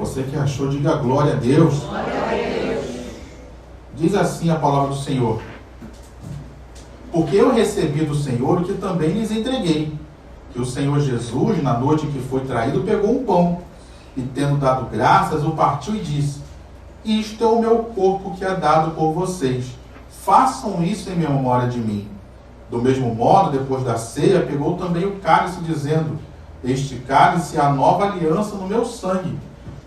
Você que achou, diga glória a Deus. Glória a Deus. Diz assim a palavra do Senhor: porque eu recebi do Senhor o que também lhes entreguei, que o Senhor Jesus, na noite em que foi traído, pegou um pão, e tendo dado graças, o partiu e disse: isto é o meu corpo que é dado por vocês. Façam isso em memória de mim. Do mesmo modo, depois da ceia, pegou também o cálice, dizendo: este cálice é a nova aliança no meu sangue.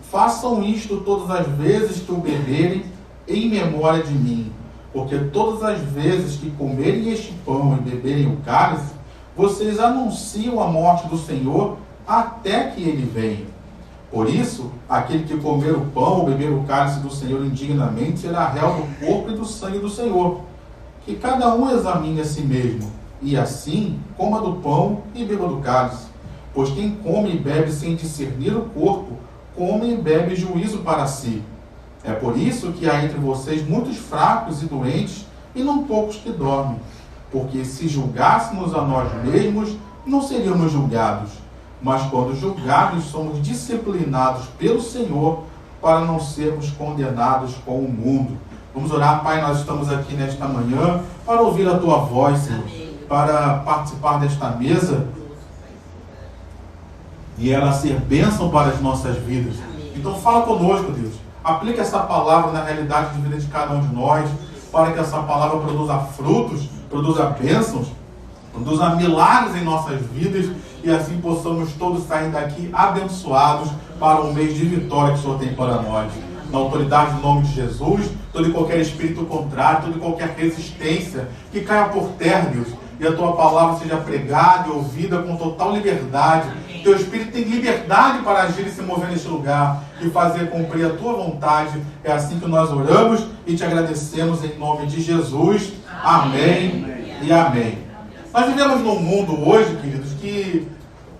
Façam isto todas as vezes que o beberem, em memória de mim. Porque todas as vezes que comerem este pão e beberem o cálice, vocês anunciam a morte do Senhor até que ele venha. Por isso, aquele que comer o pão ou beber o cálice do Senhor indignamente será réu do corpo e do sangue do Senhor. Que cada um examine a si mesmo, e assim coma do pão e beba do cálice. Pois quem come e bebe sem discernir o corpo, come e bebe juízo para si. É por isso que há entre vocês muitos fracos e doentes, e não poucos que dormem. Porque se julgássemos a nós mesmos, não seríamos julgados. Mas quando julgados, somos disciplinados pelo Senhor, para não sermos condenados com o mundo. Vamos orar. Pai, nós estamos aqui nesta manhã para ouvir a Tua voz, Senhor, para participar desta mesa e ela ser bênção para as nossas vidas. Então fala conosco, Deus. Aplica essa palavra na realidade de vida de cada um de nós, para que essa palavra produza frutos, produza bênçãos, produza milagres em nossas vidas, e assim possamos todos sair daqui abençoados para um mês de vitória que o Senhor tem para nós. Na autoridade do nome de Jesus, todo e qualquer espírito contrário, toda e qualquer resistência que caia por terra, Deus, e a Tua palavra seja pregada e ouvida com total liberdade. Teu Espírito tem liberdade para agir e se mover neste lugar e fazer cumprir a Tua vontade. É assim que nós oramos e te agradecemos em nome de Jesus. Amém e amém. Nós vivemos num mundo hoje, queridos, que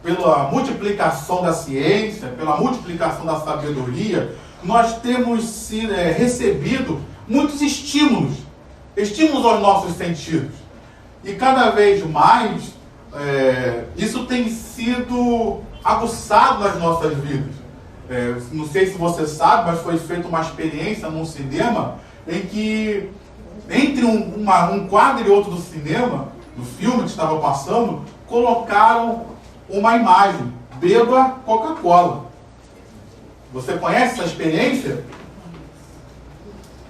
pela multiplicação da ciência, pela multiplicação da sabedoria, nós temos recebido muitos estímulos aos nossos sentidos. E cada vez mais isso tem sido aguçado nas nossas vidas. Não sei se você sabe, mas foi feita uma experiência num cinema em que entre um quadro e outro do cinema, do filme que estava passando, colocaram uma imagem: beba Coca-Cola. Você conhece essa experiência?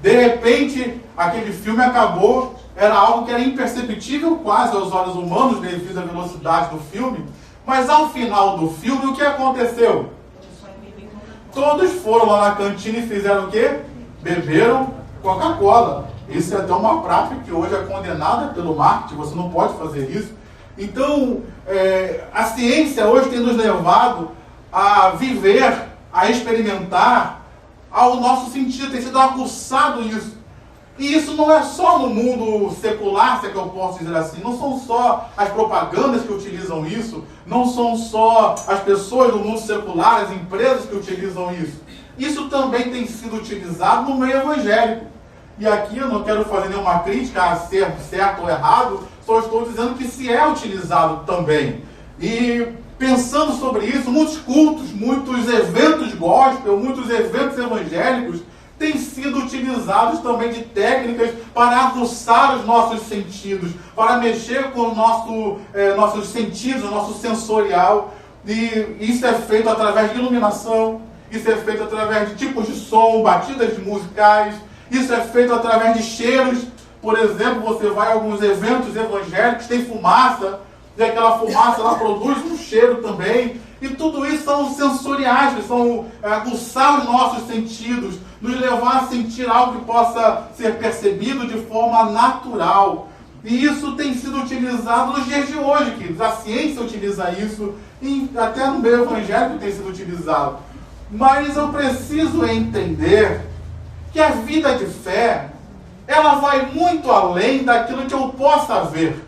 De repente, aquele filme acabou. Era algo que era imperceptível quase aos olhos humanos devido à velocidade do filme. Mas ao final do filme, o que aconteceu? Todos foram lá na cantina e fizeram o quê? Beberam Coca-Cola. Isso é até uma prática que hoje é condenada pelo marketing. Você não pode fazer isso. Então, a ciência hoje tem nos levado a viver, a experimentar ao nosso sentido. Tem sido aguçado isso. E isso não é só no mundo secular, se é que eu posso dizer assim. Não são só as propagandas que utilizam isso. Não são só as pessoas do mundo secular, as empresas que utilizam isso. Isso também tem sido utilizado no meio evangélico. E aqui eu não quero fazer nenhuma crítica a ser certo ou errado. Só estou dizendo que se é utilizado também. E pensando sobre isso, muitos cultos, muitos eventos gospel, muitos eventos evangélicos têm sido utilizados também de técnicas para aguçar os nossos sentidos, para mexer com nossos sentidos, o nosso sensorial. E isso é feito através de iluminação, isso é feito através de tipos de som, batidas musicais, isso é feito através de cheiros. Por exemplo, você vai a alguns eventos evangélicos, tem fumaça, e aquela fumaça ela produz um cheiro também. E tudo isso são sensoriais, que são aguçar os nossos sentidos, nos levar a sentir algo que possa ser percebido de forma natural. E isso tem sido utilizado nos dias de hoje, queridos. A ciência utiliza isso, e até no meio evangélico tem sido utilizado. Mas eu preciso entender que a vida de fé, ela vai muito além daquilo que eu possa ver.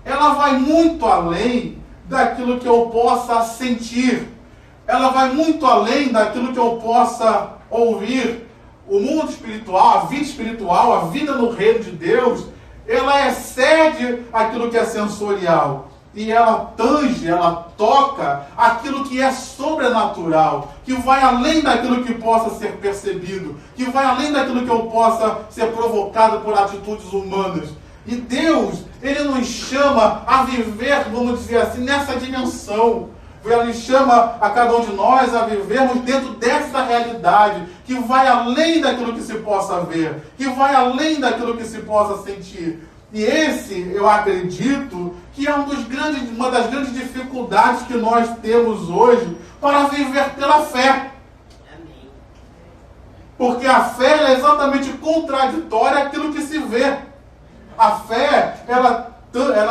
Ela vai muito além daquilo que eu possa sentir. Ela vai muito além daquilo que eu possa ouvir. O mundo espiritual, a vida no reino de Deus, ela excede aquilo que é sensorial. e ela tange, ela toca aquilo que é sobrenatural, que vai além daquilo que possa ser percebido, que vai além daquilo que eu possa ser provocado por atitudes humanas. E Deus, Ele nos chama a viver, vamos dizer assim, nessa dimensão. Ele chama a cada um de nós a vivermos dentro dessa realidade, que vai além daquilo que se possa ver, que vai além daquilo que se possa sentir. E esse, eu acredito, que é uma das grandes dificuldades que nós temos hoje para viver pela fé. Porque a fé é exatamente contraditória àquilo que se vê. A fé, ela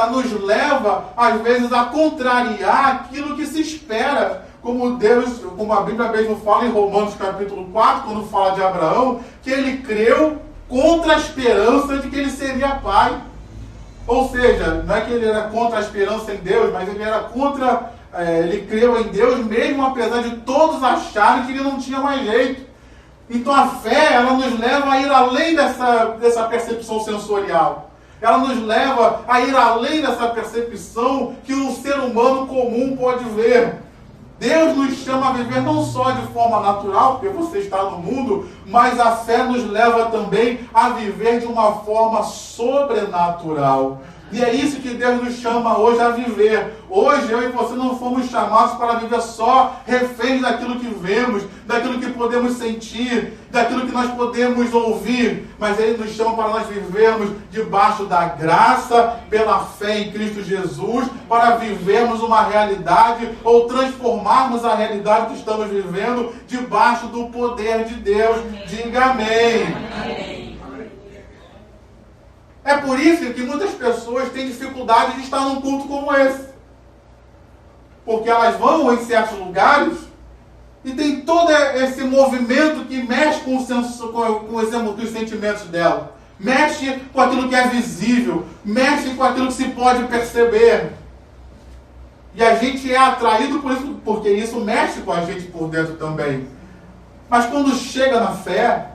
nos leva, às vezes, a contrariar aquilo que se espera. Como a Bíblia mesmo fala em Romanos capítulo 4, quando fala de Abraão, que ele creu contra a esperança de que ele seria pai. Ou seja, não é que ele era contra a esperança em Deus, mas ele era contra, ele creu em Deus mesmo, apesar de todos acharem que ele não tinha mais jeito. Então a fé, ela nos leva a ir além dessa percepção sensorial. Ela nos leva a ir além dessa percepção que o ser humano comum pode ver. Deus nos chama a viver não só de forma natural, porque você está no mundo, mas a fé nos leva também a viver de uma forma sobrenatural. E é isso que Deus nos chama hoje a viver. Hoje eu e você não fomos chamados para viver só reféns daquilo que vemos, daquilo que podemos sentir, daquilo que nós podemos ouvir. Mas Ele nos chama para nós vivermos debaixo da graça, pela fé em Cristo Jesus, para vivermos uma realidade ou transformarmos a realidade que estamos vivendo debaixo do poder de Deus. Diga amém. Amém. É por isso que muitas pessoas têm dificuldade de estar num culto como esse. Porque elas vão em certos lugares e tem todo esse movimento que mexe com os sentimentos dela. Mexe com aquilo que é visível. Mexe com aquilo que se pode perceber. E a gente é atraído por isso, porque isso mexe com a gente por dentro também. Mas quando chega na fé,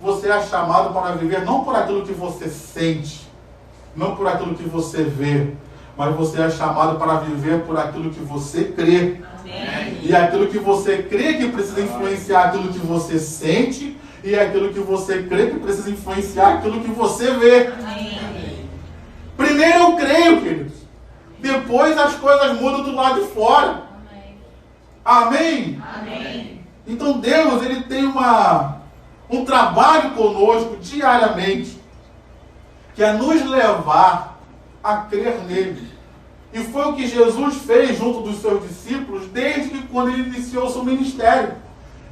você é chamado para viver não por aquilo que você sente, não por aquilo que você vê, mas você é chamado para viver por aquilo que você crê. Amém. E aquilo que você crê que precisa influenciar aquilo que você sente, e aquilo que você crê que precisa influenciar aquilo que você vê. Amém. Primeiro eu creio, queridos. Depois as coisas mudam do lado de fora. Amém? Amém. Então Deus, Ele tem um trabalho conosco diariamente, que é nos levar a crer nele. E foi o que Jesus fez junto dos seus discípulos desde que quando ele iniciou o seu ministério.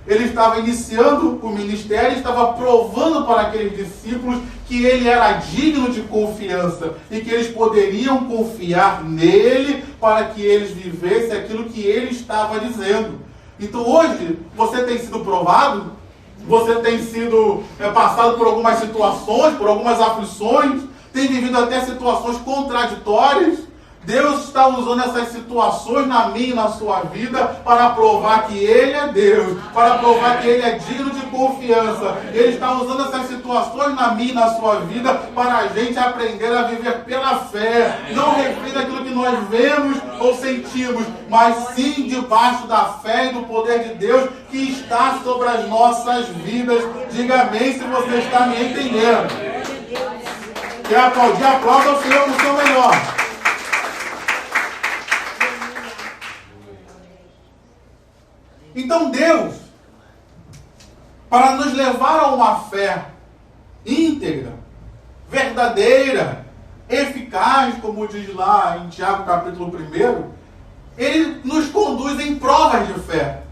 Ele estava iniciando o ministério, estava provando para aqueles discípulos que ele era digno de confiança e que eles poderiam confiar nele para que eles vivessem aquilo que ele estava dizendo. Então hoje você tem sido provado, você tem sido passado por algumas situações, por algumas aflições, tem vivido até situações contraditórias. Deus está usando essas situações na minha e na sua vida para provar que Ele é Deus, para provar que Ele é digno de confiança. Ele está usando essas situações na minha e na sua vida para a gente aprender a viver pela fé, não refém daquilo que nós vemos ou sentimos, mas sim debaixo da fé e do poder de Deus que está sobre as nossas vidas. Diga amém se você está me entendendo. Quer aplaudir? Aplauda o Senhor no seu melhor. Então Deus, para nos levar a uma fé íntegra, verdadeira, eficaz, como diz lá em Tiago capítulo 1, Ele nos conduz em provas de fé,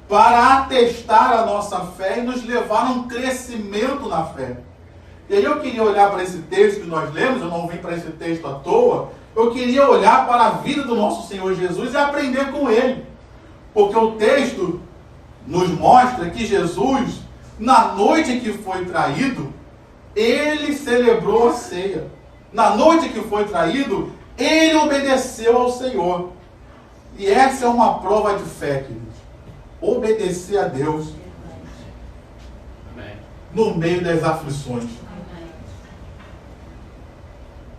para atestar a nossa fé e nos levar a um crescimento na fé. E aí eu queria olhar para esse texto que nós lemos, eu não vim para esse texto à toa, eu queria olhar para a vida do nosso Senhor Jesus e aprender com Ele. Porque o texto nos mostra que Jesus, na noite em que foi traído, Ele celebrou a ceia. Na noite em que foi traído, Ele obedeceu ao Senhor. E essa é uma prova de fé, queridos. Obedecer a Deus no meio das aflições.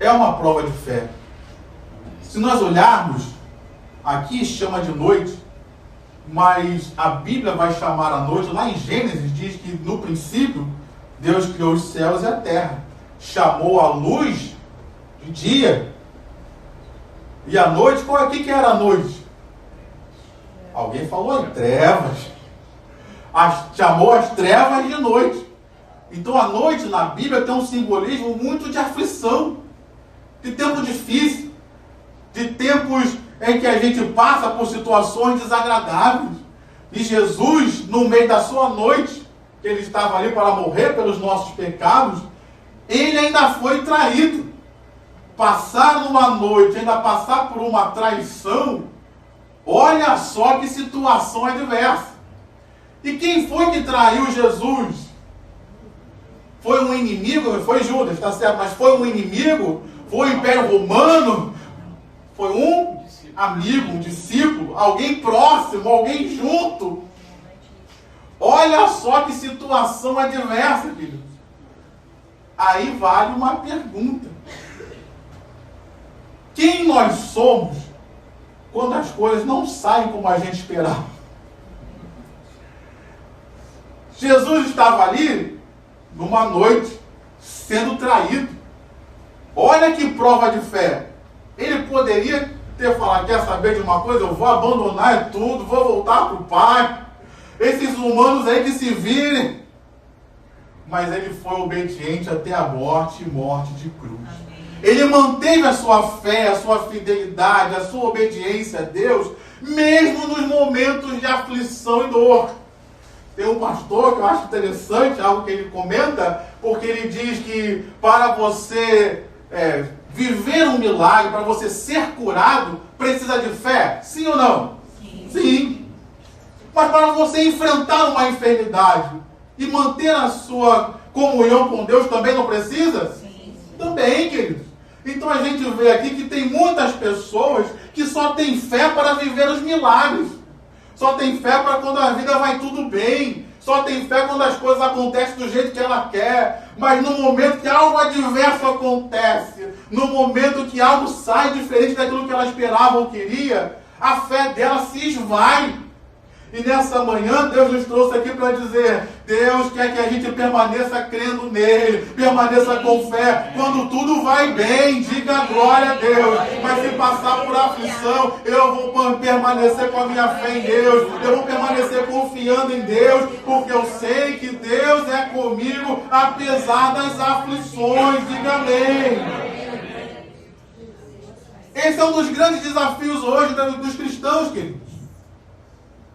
É uma prova de fé. Se nós olharmos, aqui chama de noite, mas a Bíblia vai chamar a noite, lá em Gênesis diz que no princípio Deus criou os céus e a terra, chamou a luz de dia, e a noite, qual é que era a noite? Alguém falou em trevas, chamou as trevas de noite. Então a noite na Bíblia tem um simbolismo muito de aflição, de tempo difícil, de tempos em que a gente passa por situações desagradáveis. E Jesus, no meio da sua noite, que ele estava ali para morrer pelos nossos pecados, ele ainda foi traído. Passar numa noite, ainda passar por uma traição, olha só que situação adversa. E quem foi que traiu Jesus? Foi um inimigo? Foi Judas, está certo? Mas foi um inimigo? Foi o Império Romano? Foi um amigo, um discípulo, alguém próximo, alguém junto. Olha só que situação adversa, queridos. Aí vale uma pergunta. Quem nós somos quando as coisas não saem como a gente esperava? Jesus estava ali numa noite sendo traído. Olha que prova de fé. Ele poderia ter falado, quer saber de uma coisa? Eu vou abandonar tudo, vou voltar para o Pai. Esses humanos aí que se virem. Mas ele foi obediente até a morte, morte de cruz. Ele manteve a sua fé, a sua fidelidade, a sua obediência a Deus, mesmo nos momentos de aflição e dor. Tem um pastor que eu acho interessante, algo que ele comenta, porque ele diz que para você viver um milagre, para você ser curado, precisa de fé. Sim ou não? Sim. Sim. Mas para você enfrentar uma enfermidade e manter a sua comunhão com Deus, também não precisa? Sim. Também, queridos. Então a gente vê aqui que tem muitas pessoas que só têm fé para viver os milagres. Só tem fé para quando a vida vai tudo bem. Só tem fé quando as coisas acontecem do jeito que ela quer. Mas no momento que algo adverso acontece, no momento que algo sai diferente daquilo que ela esperava ou queria, a fé dela se esvai. E nessa manhã Deus nos trouxe aqui para dizer, Deus quer que a gente permaneça crendo nele, permaneça com fé. Quando tudo vai bem, diga glória a Deus. Mas se passar por aflição, eu vou permanecer com a minha fé em Deus. Eu vou permanecer confiando em Deus, porque eu sei que Deus é comigo, apesar das aflições. Diga amém. Esse é um dos grandes desafios hoje dos cristãos, queridos.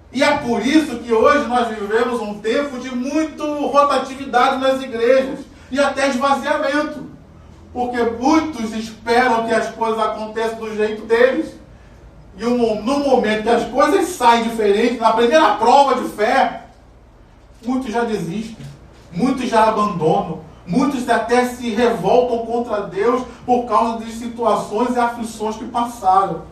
E é por isso que hoje nós vivemos um tempo de muito rotatividade nas igrejas e até esvaziamento. Porque muitos esperam que as coisas aconteçam do jeito deles. E no momento que as coisas saem diferentes, na primeira prova de fé, muitos já desistem, muitos já abandonam, muitos até se revoltam contra Deus por causa de situações e aflições que passaram.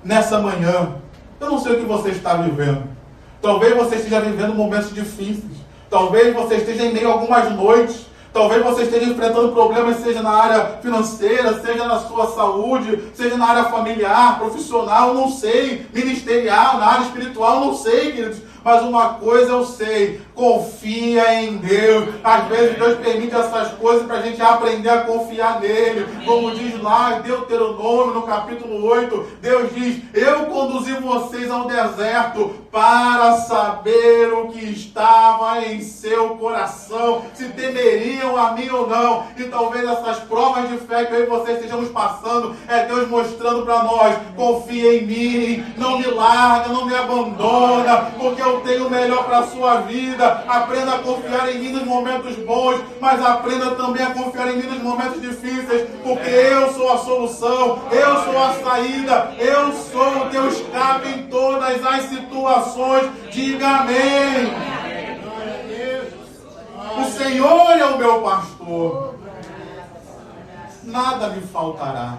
Nessa manhã, eu não sei o que você está vivendo. Talvez você esteja vivendo momentos difíceis. Talvez você esteja em meio a algumas noites. Talvez você esteja enfrentando problemas, seja na área financeira, seja na sua saúde, seja na área familiar, profissional, não sei, ministerial, na área espiritual, não sei, queridos. Mas uma coisa eu sei, confia em Deus. Às vezes Deus permite essas coisas para a gente aprender a confiar nele. Como diz lá em Deuteronômio, no capítulo 8, Deus diz, eu conduzi vocês ao deserto para saber o que estava em seu coração, se temeriam a mim ou não. E talvez essas provas de fé que eu e vocês estejamos passando, é Deus mostrando para nós, confia em mim, não me larga, não me abandona, porque eu tenho o melhor para a sua vida. Aprenda a confiar em mim nos momentos bons, mas aprenda também a confiar em mim nos momentos difíceis, porque eu sou a solução, eu sou a saída, eu sou o teu escape em todas as situações. Diga amém. O Senhor é o meu pastor, nada me faltará.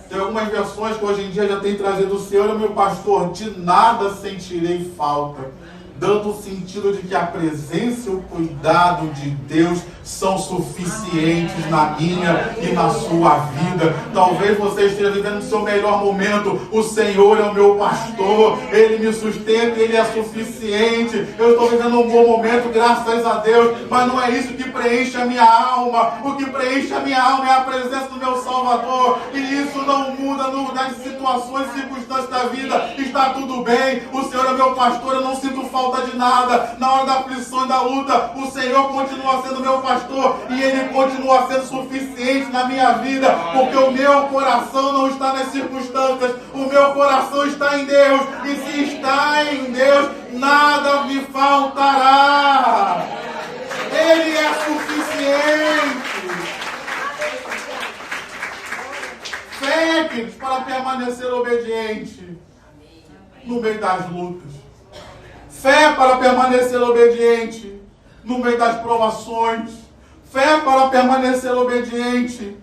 Tem algumas versões que hoje em dia já tem trazido, o Senhor é o meu pastor, de nada sentirei falta, dando o sentido de que a presença e o cuidado de Deus são suficientes na minha e na sua vida. Talvez você esteja vivendo o seu melhor momento. O Senhor é o meu pastor, Ele me sustenta, Ele é suficiente. Eu estou vivendo um bom momento, graças a Deus, mas não é isso que preenche a minha alma. O que preenche a minha alma é a presença do meu Salvador, e isso não muda nas situações e circunstâncias da vida. Está tudo bem, o Senhor é meu pastor, eu não sinto falta de nada. Na hora da aflição e da luta, o Senhor continua sendo meu pastor, e Ele continua sendo suficiente na minha vida, porque o meu coração não está nas circunstâncias, o meu coração está em Deus, e se está em Deus, nada me faltará. Ele é suficiente. Fé, queridos, para permanecer obediente no meio das lutas. Fé para permanecer obediente no meio das provações. Fé para permanecer obediente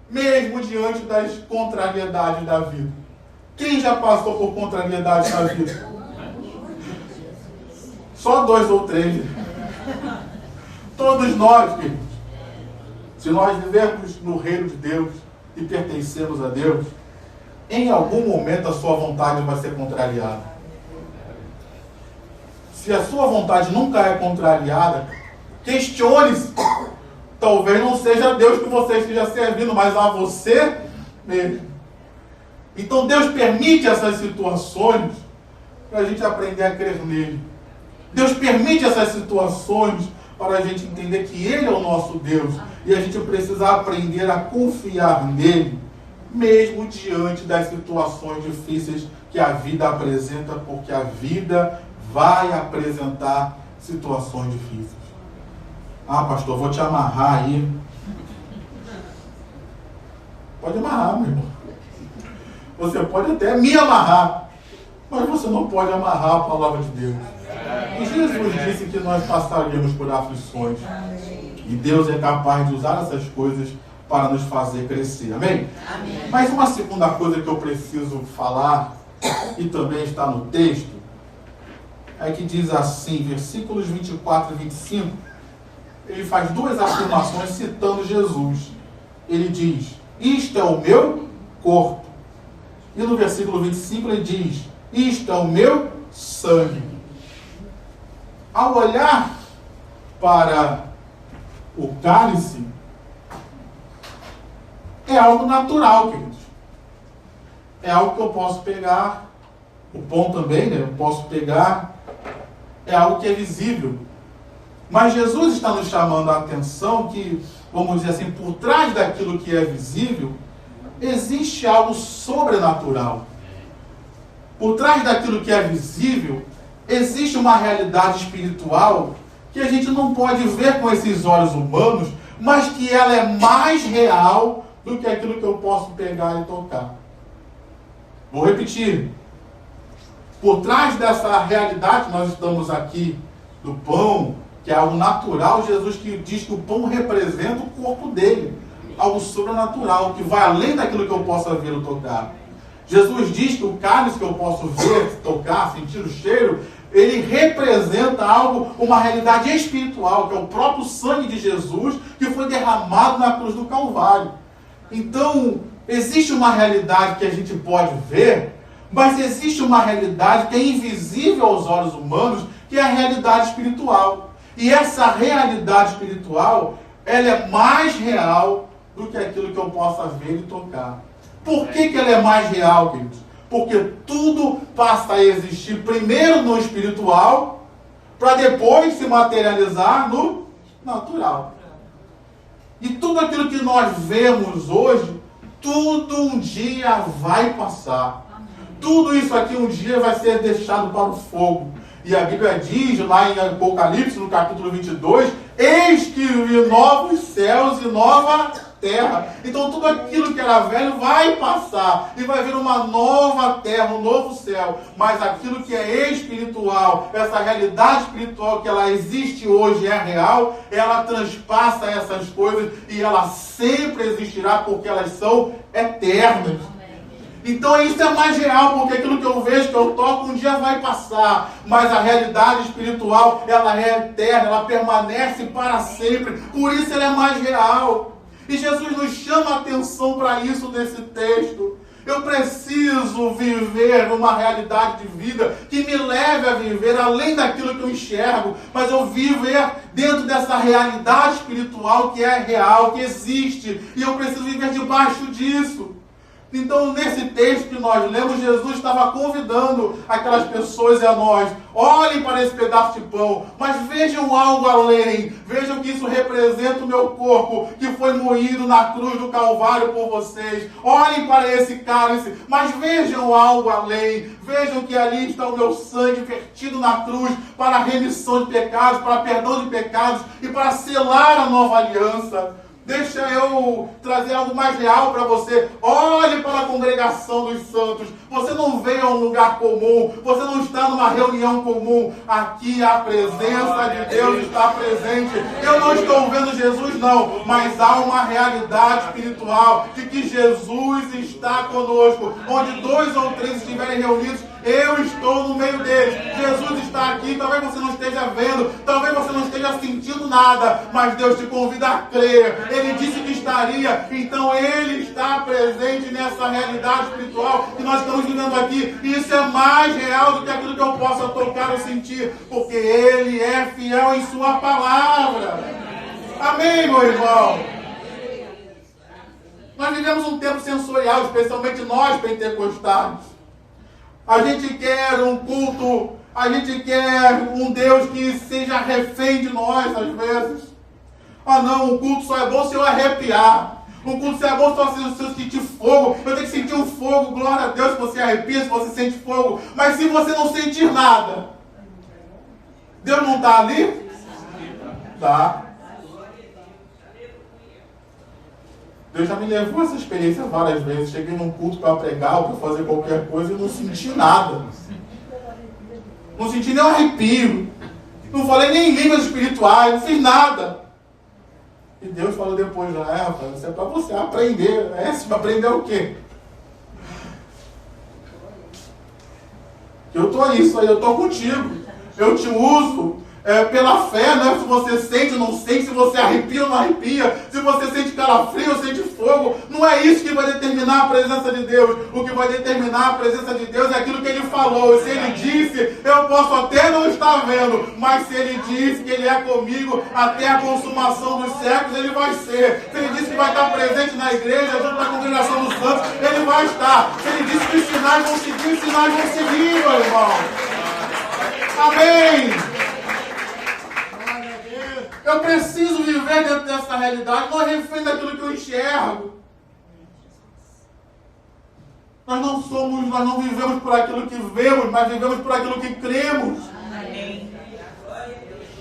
mesmo diante das contrariedades da vida. Quem já passou por contrariedades na vida? Só 2 ou 3. Todos nós, queridos. Se nós vivemos no reino de Deus e pertencemos a Deus, em algum momento a sua vontade vai ser contrariada. Se a sua vontade nunca é contrariada, questione-se. Talvez não seja Deus que você esteja servindo, mas a você mesmo. Então Deus permite essas situações para a gente aprender a crer nele. Deus permite essas situações para a gente entender que Ele é o nosso Deus. E a gente precisa aprender a confiar nele, mesmo diante das situações difíceis que a vida apresenta, porque a vida vai apresentar situações difíceis. Ah, pastor, vou te amarrar aí. Pode amarrar, meu irmão. Você pode até me amarrar, mas você não pode amarrar a palavra de Deus. E Jesus disse que nós passaríamos por aflições. E Deus é capaz de usar essas coisas para nos fazer crescer. Amém? Amém. Mas uma segunda coisa que eu preciso falar, e também está no texto, é que diz assim, versículos 24 e 25, ele faz 2 afirmações citando Jesus. Ele diz, isto é o meu corpo. E no versículo 25 ele diz, isto é o meu sangue. Ao olhar para o cálice, é algo natural, queridos. É algo que eu posso pegar, o pão também, né? Eu posso pegar, é algo que é visível. Mas Jesus está nos chamando a atenção que, vamos dizer assim, por trás daquilo que é visível, existe algo sobrenatural. Por trás daquilo que é visível, existe uma realidade espiritual que a gente não pode ver com esses olhos humanos, mas que ela é mais real do que aquilo que eu posso pegar e tocar. Vou repetir. Por trás dessa realidade que nós estamos aqui, do pão, que é algo natural, Jesus que diz que o pão representa o corpo dele. Algo sobrenatural, que vai além daquilo que eu possa ver ou tocar. Jesus diz que o cálice que eu posso ver, tocar, sentir o cheiro, ele representa algo, uma realidade espiritual, que é o próprio sangue de Jesus, que foi derramado na cruz do Calvário. Então, existe uma realidade que a gente pode ver, mas existe uma realidade que é invisível aos olhos humanos, que é a realidade espiritual. E essa realidade espiritual, ela é mais real do que aquilo que eu possa ver e tocar. Por que ela é mais real, queridos? Porque tudo passa a existir primeiro no espiritual, para depois se materializar no natural. E tudo aquilo que nós vemos hoje, tudo um dia vai passar. Tudo isso aqui um dia vai ser deixado para o fogo. E a Bíblia diz lá em Apocalipse, no capítulo 22, eis que vi novos céus e nova terra. Então tudo aquilo que era velho vai passar. E vai vir uma nova terra, um novo céu. Mas aquilo que é espiritual, essa realidade espiritual que ela existe hoje, é real, ela transpassa essas coisas e ela sempre existirá porque elas são eternas. Então isso é mais real, porque aquilo que eu vejo, que eu toco, um dia vai passar. Mas a realidade espiritual, ela é eterna, ela permanece para sempre. Por isso ela é mais real. E Jesus nos chama a atenção para isso nesse texto. Eu preciso viver uma realidade de vida que me leve a viver além daquilo que eu enxergo, mas eu viver dentro dessa realidade espiritual que é real, que existe, e eu preciso viver debaixo disso. Então, nesse texto que nós lemos, Jesus estava convidando aquelas pessoas e a nós: olhem para esse pedaço de pão, mas vejam algo além. Vejam que isso representa o meu corpo, que foi moído na cruz do Calvário por vocês. Olhem para esse cálice, mas vejam algo além. Vejam que ali está o meu sangue vertido na cruz para a remissão de pecados, para perdão de pecados e para selar a nova aliança. Deixa eu trazer algo mais real para você. Olhe para a congregação dos santos. Você não veio a um lugar comum. Você não está numa reunião comum. Aqui a presença de Deus está presente. Eu não estou vendo Jesus, não. Mas há uma realidade espiritual de que Jesus está conosco. Onde 2 ou 3 estiverem reunidos, eu estou no meio deles. Jesus está aqui. Talvez você não esteja vendo, talvez você não esteja sentindo nada, mas Deus te convida a crer. Ele disse que estaria, então Ele está presente nessa realidade espiritual que nós estamos vivendo aqui. E isso é mais real do que aquilo que eu possa tocar ou sentir, porque Ele é fiel em Sua palavra. Amém, meu irmão? Nós vivemos um tempo sensorial, especialmente nós pentecostais. A gente quer um culto, a gente quer um Deus que seja refém de nós, às vezes. Ah não, um culto só é bom se eu arrepiar. Um culto só é bom se eu sentir fogo. Eu tenho que sentir um fogo, glória a Deus, se você arrepia, se você sente fogo. Mas se você não sentir nada, Deus não está ali? Tá. Deus já me levou a essa experiência várias vezes. Cheguei num culto para pregar ou para fazer qualquer coisa e não senti nada. Não senti nem um arrepio. Não falei nem em línguas espirituais, não fiz nada. E Deus falou depois, rapaz, isso é para você aprender. Você vai aprender o quê? Eu estou isso aí, eu estou contigo. Eu te uso pela fé, né? Se você sente ou não sente, se você arrepia ou não arrepia, se você sente calafrio ou sente fogo, não é isso que vai determinar a presença de Deus. O que vai determinar a presença de Deus é aquilo que Ele falou. Se Ele disse, eu posso até não estar vendo, mas se Ele disse que Ele é comigo até a consumação dos séculos, Ele vai ser. Se Ele disse que vai estar presente na igreja, junto com a congregação dos santos, Ele vai estar. Se Ele disse que os sinais vão seguir, os sinais vão seguir, meu irmão. Amém. Eu preciso viver dentro dessa realidade, não refém daquilo que eu enxergo. Nós não vivemos por aquilo que vemos, mas vivemos por aquilo que cremos.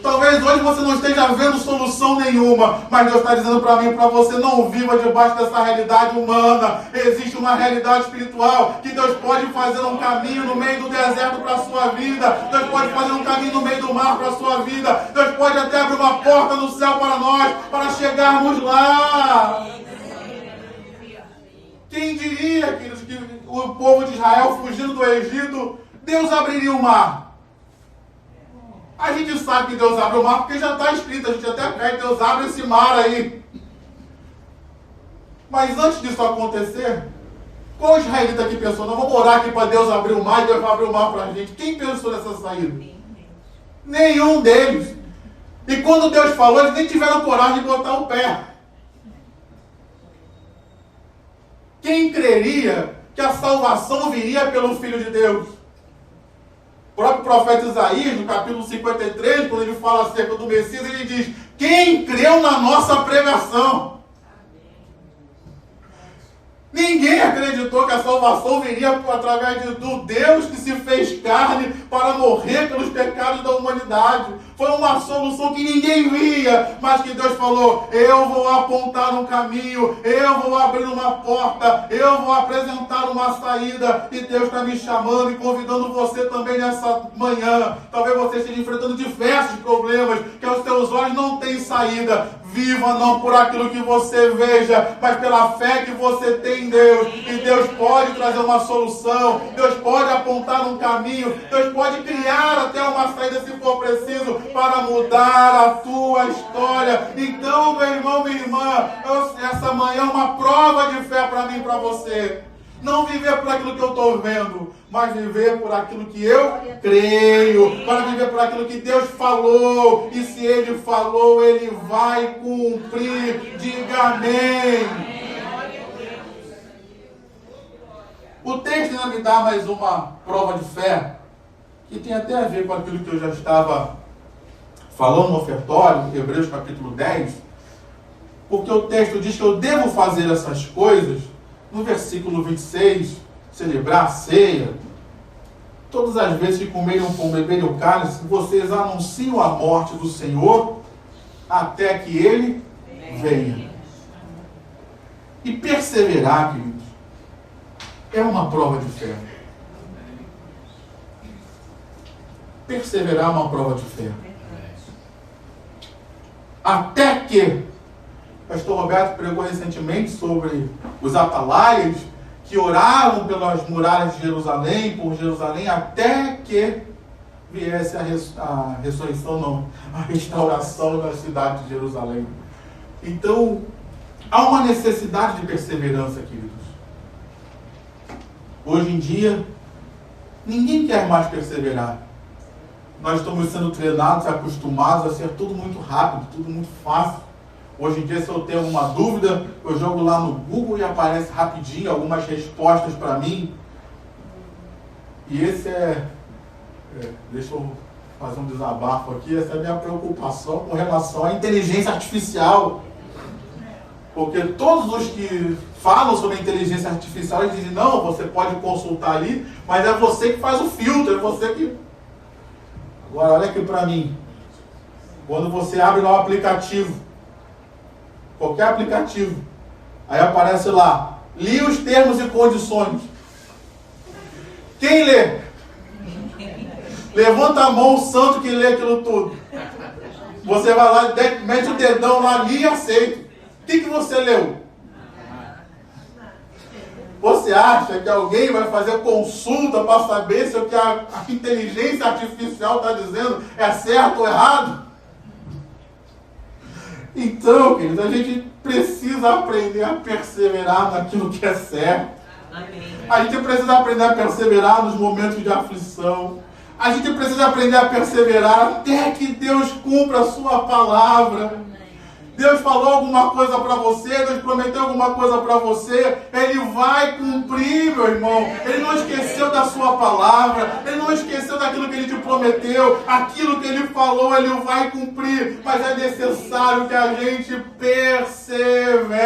Talvez hoje você não esteja vendo solução nenhuma, mas Deus está dizendo para mim e para você: não viva debaixo dessa realidade humana. Existe uma realidade espiritual que Deus pode fazer um caminho no meio do deserto para a sua vida. Deus pode fazer um caminho no meio do mar para a sua vida. Deus pode até abrir uma porta no céu para nós, para chegarmos lá. Quem diria, queridos, que o povo de Israel fugindo do Egito, Deus abriria o mar? A gente sabe que Deus abre o mar porque já está escrito, a gente até pede, Deus abre esse mar aí. Mas antes disso acontecer, qual israelita que pensou, não, vamos orar aqui para Deus abrir o mar e Deus vai abrir o mar para a gente? Quem pensou nessa saída? Nenhum deles. E quando Deus falou, eles nem tiveram coragem de botar o pé. Quem creria que a salvação viria pelo Filho de Deus? O próprio profeta Isaías, no capítulo 53, quando ele fala acerca do Messias, ele diz: quem creu na nossa pregação? Ninguém acreditou que a salvação viria através do Deus que se fez carne para morrer pelos pecados da humanidade. Foi uma solução que ninguém via, mas que Deus falou: eu vou apontar um caminho, eu vou abrir uma porta, eu vou apresentar uma saída. E Deus está me chamando e convidando você também nessa manhã. Talvez você esteja enfrentando diversos problemas, que aos seus olhos não tem saída. Viva não por aquilo que você veja, mas pela fé que você tem em Deus. E Deus pode trazer uma solução, Deus pode apontar um caminho, Deus pode criar até uma saída se for preciso para mudar a tua história. Então, meu irmão, minha irmã, essa manhã é uma prova de fé para mim e para você. Não viver por aquilo que eu estou vendo, mas viver por aquilo que eu creio, para viver por aquilo que Deus falou. E se Ele falou, Ele vai cumprir. Diga amém. O texto ainda me dá mais uma prova de fé, que tem até a ver com aquilo que eu já estava falando no ofertório, em Hebreus capítulo 10, porque o texto diz que eu devo fazer essas coisas. No versículo 26, celebrar a ceia, todas as vezes que comerem o pão, beberem o cálice, vocês anunciam a morte do Senhor até que Ele venha. E perseverar, queridos, é uma prova de fé. Perseverar é uma prova de fé. Até que o pastor Roberto pregou recentemente sobre os atalaias que oraram pelas muralhas de Jerusalém, por Jerusalém, até que viesse a ressurreição, não, a restauração da cidade de Jerusalém. Então, há uma necessidade de perseverança, queridos. Hoje em dia, ninguém quer mais perseverar. Nós estamos sendo treinados, acostumados a ser tudo muito rápido, tudo muito fácil. Hoje em dia, se eu tenho alguma dúvida, eu jogo lá no Google e aparece rapidinho algumas respostas para mim. E esse deixa eu fazer um desabafo aqui, essa é a minha preocupação com relação à inteligência artificial. Porque todos os que falam sobre a inteligência artificial, eles dizem, não, você pode consultar ali, mas é você que faz o filtro, é você que... Agora, olha aqui para mim. Quando você abre lá o aplicativo, qualquer aplicativo, aí aparece lá, li os termos e condições. Quem lê? Levanta a mão o santo que lê aquilo tudo. Você vai lá, mete o dedão lá, li e aceita. O que você leu? Você acha que alguém vai fazer consulta para saber se o que a inteligência artificial está dizendo é certo ou errado? Então, queridos, a gente precisa aprender a perseverar naquilo que é certo. A gente precisa aprender a perseverar nos momentos de aflição. A gente precisa aprender a perseverar até que Deus cumpra a sua palavra. Deus falou alguma coisa para você, Deus prometeu alguma coisa para você, Ele vai cumprir, meu irmão. Ele não esqueceu da sua palavra, Ele não esqueceu daquilo que Ele te prometeu, aquilo que Ele falou, Ele vai cumprir, mas é necessário que a gente persevere.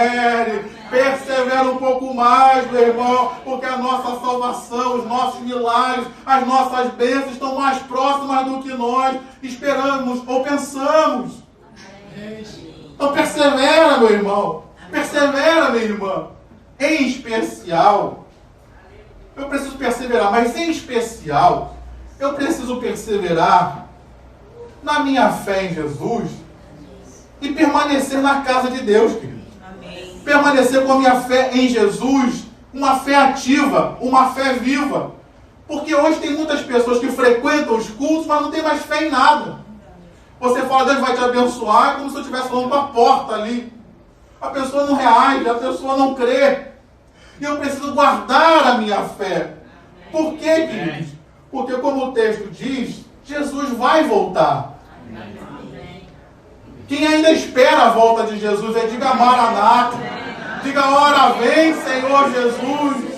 Persevera um pouco mais, meu irmão, porque a nossa salvação, os nossos milagres, as nossas bênçãos estão mais próximas do que nós esperamos ou pensamos. Então persevera, meu irmão. Persevera, minha irmã. Em especial, eu preciso perseverar, mas em especial, eu preciso perseverar na minha fé em Jesus e permanecer na casa de Deus, querido. Amém. Permanecer com a minha fé em Jesus, uma fé ativa, uma fé viva. Porque hoje tem muitas pessoas que frequentam os cultos, mas não tem mais fé em nada. Você fala, Deus vai te abençoar, como se eu estivesse falando para a porta ali. A pessoa não reage, a pessoa não crê. E eu preciso guardar a minha fé. Por quê, queridos? Porque, como o texto diz, Jesus vai voltar. Quem ainda espera a volta de Jesus, diga Maranata. Diga, ora vem, Senhor Jesus.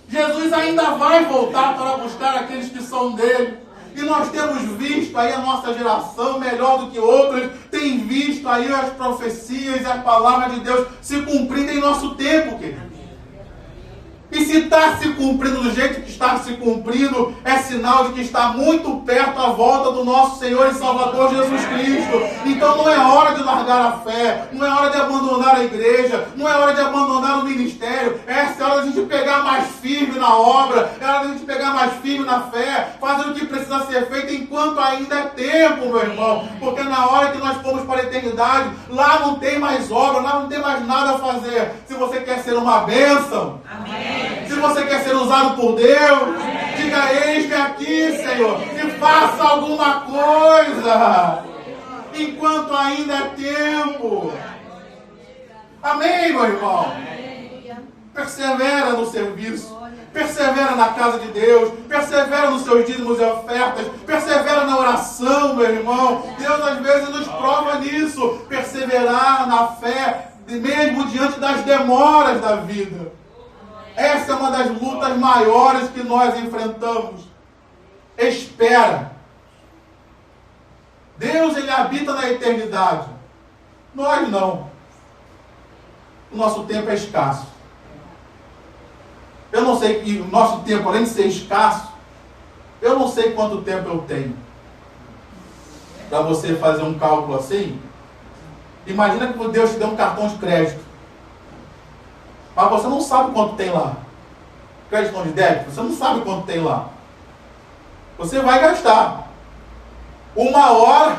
Jesus ainda vai voltar para buscar aqueles que são dele. E nós temos visto aí a nossa geração, melhor do que outras, tem visto aí as profecias e as palavras de Deus se cumprindo em nosso tempo, querido. E se está se cumprindo do jeito que está se cumprindo, é sinal de que está muito perto a volta do nosso Senhor e Salvador Jesus Cristo. Então não é hora de largar a fé, não é hora de abandonar a igreja, não é hora de abandonar o ministério. Essa é hora de a gente pegar mais firme na obra, é hora de a gente pegar mais firme na fé, fazer o que precisa ser feito enquanto ainda é tempo, meu irmão. Porque na hora que nós formos para a eternidade, lá não tem mais obra, lá não tem mais nada a fazer. Se você quer ser uma bênção, amém. Se você quer ser usado por Deus, amém. Diga: eis-me aqui, Senhor, e faça alguma coisa, enquanto ainda é tempo. Amém, meu irmão? Persevera no serviço, persevera na casa de Deus, persevera nos seus dízimos e ofertas, persevera na oração, meu irmão. Deus às vezes nos prova nisso, perseverar na fé, mesmo diante das demoras da vida. Essa é uma das lutas maiores que nós enfrentamos. Espera. Deus, Ele habita na eternidade. Nós não. O nosso tempo é escasso. Eu não sei, que o nosso tempo, além de ser escasso, eu não sei quanto tempo eu tenho. Para você fazer um cálculo assim, imagina que Deus te deu um cartão de crédito. Mas você não sabe quanto tem lá. Crédito de débito, você não sabe quanto tem lá. Você vai gastar. 1 hora